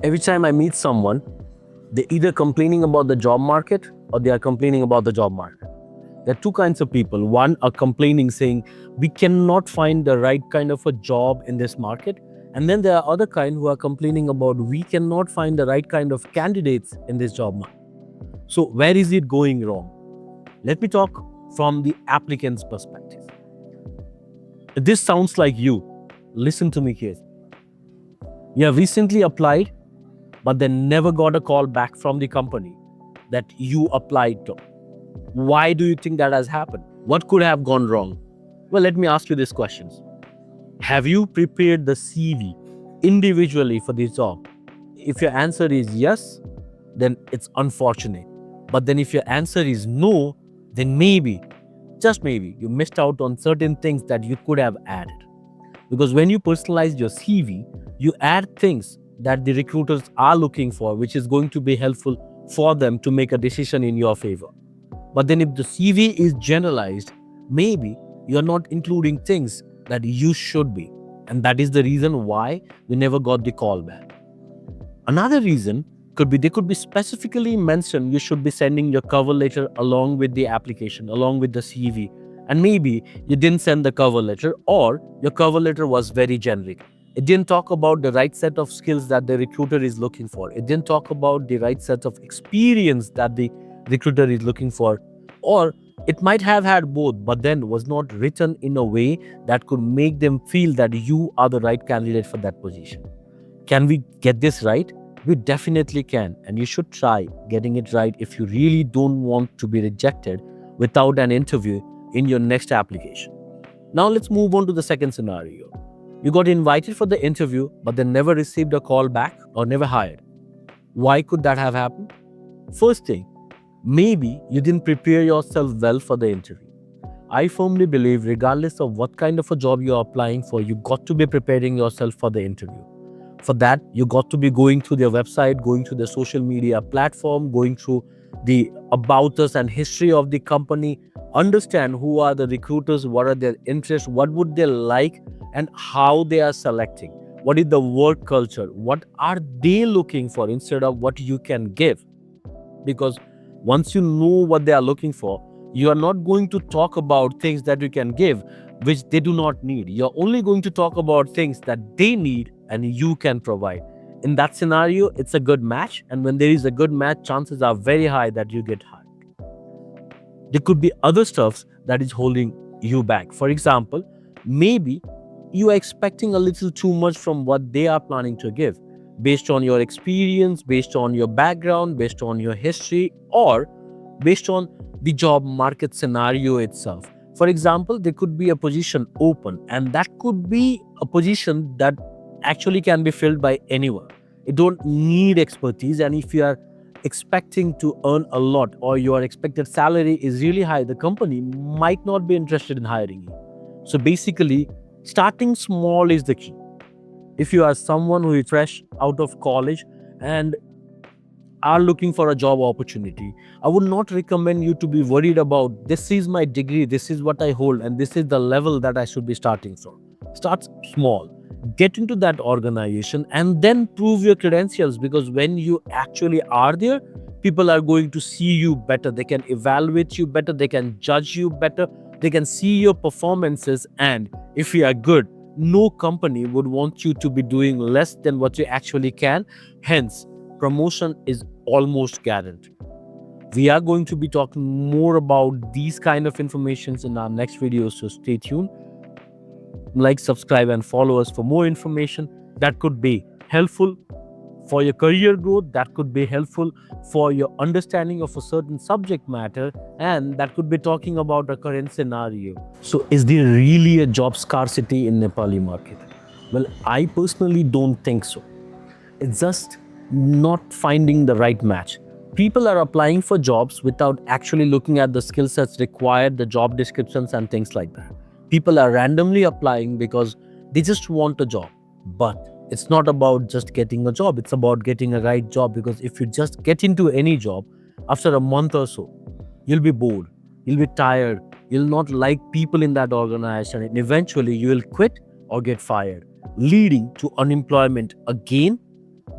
Every time I meet someone, they're either complaining about the job market or they are complaining about the job market. There are two kinds of people. One are complaining, saying, we cannot find the right kind of a job in this market. And then there are other kind who are complaining about, we cannot find the right kind of candidates in this job market. So where is it going wrong? Let me talk from the applicant's perspective. This sounds like you. Listen to me here. You have recently applied, but then never got a call back from the company that you applied to. Why do you think that has happened? What could have gone wrong? Well, let me ask you these questions. Have you prepared the CV individually for this job? If your answer is yes, then it's unfortunate. But then if your answer is no, then maybe, just maybe, you missed out on certain things that you could have added. Because when you personalize your CV, you add things that the recruiters are looking for, which is going to be helpful for them to make a decision in your favor. But then if the CV is generalized, maybe you're not including things that you should be. And that is the reason why you never got the call back. Another reason could be they could be specifically mentioned you should be sending your cover letter along with the application, along with the CV. And maybe you didn't send the cover letter, or your cover letter was very generic. It didn't talk about the right set of skills that the recruiter is looking for. It didn't talk about the right set of experience that the recruiter is looking for. Or it might have had both, but then was not written in a way that could make them feel that you are the right candidate for that position. Can we get this right? We definitely can, and you should try getting it right if you really don't want to be rejected without an interview in your next application. Now let's move on to the second scenario. You got invited for the interview, but then never received a call back or never hired. Why could that have happened? First thing, maybe you didn't prepare yourself well for the interview. I firmly believe, regardless of what kind of a job you're applying for, you got to be preparing yourself for the interview. For that, you got to be going through their website, going through the social media platform, going through the about us and history of the company, understand who are the recruiters, what are their interests, what would they like, and how they are selecting. What is the work culture? What are they looking for instead of what you can give? Because once you know what they are looking for, you are not going to talk about things that you can give, which they do not need. You're only going to talk about things that they need and you can provide. In that scenario, it's a good match. And when there is a good match, chances are very high that you get hired. There could be other stuffs that is holding you back. For example, maybe you are expecting a little too much from what they are planning to give, based on your experience, based on your background, based on your history, or based on the job market scenario itself. For example, there could be a position open, and that could be a position that actually can be filled by anyone. You don't need expertise, and if you are expecting to earn a lot or your expected salary is really high, the company might not be interested in hiring you. So basically, starting small is the key. If you are someone who is fresh out of college and are looking for a job opportunity, I would not recommend you to be worried about, this is my degree, this is what I hold, and this is the level that I should be starting from. Start small, get into that organization, and then prove your credentials, because when you actually are there, people are going to see you better. They can evaluate you better, they can judge you better, they can see your performances, and if you are good, no company would want you to be doing less than what you actually can. Hence, promotion is almost guaranteed. We are going to be talking more about these kind of informations in our next videos, so stay tuned. Like, subscribe, and follow us for more information that could be helpful for your career growth, that could be helpful for your understanding of a certain subject matter, and that could be talking about a current scenario. So is there really a job scarcity in Nepali market? Well, I personally don't think so. It's just not finding the right match. People are applying for jobs without actually looking at the skill sets required, the job descriptions, and things like that. People are randomly applying because they just want a job. But it's not about just getting a job, it's about getting a right job. Because if you just get into any job, after a month or so, you'll be bored, you'll be tired, you'll not like people in that organization, and eventually you will quit or get fired, leading to unemployment again.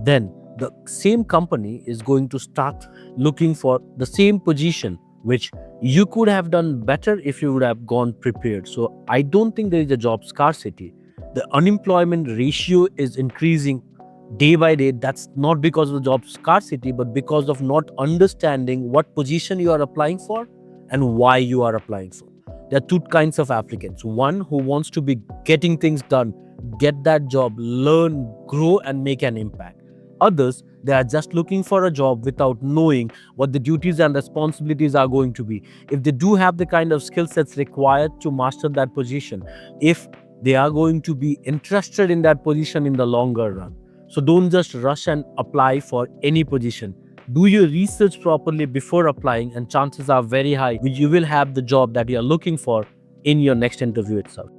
Then the same company is going to start looking for the same position, which you could have done better if you would have gone prepared. So I don't think there is a job scarcity. The unemployment ratio is increasing day by day. That's not because of the job scarcity, but because of not understanding what position you are applying for and why you are applying for. There are two kinds of applicants. One who wants to be getting things done, get that job, learn, grow, and make an impact. Others, they are just looking for a job without knowing what the duties and responsibilities are going to be. If they do have the kind of skill sets required to master that position, if they are going to be interested in that position in the longer run. So don't just rush and apply for any position. Do your research properly before applying, and chances are very high you will have the job that you are looking for in your next interview itself.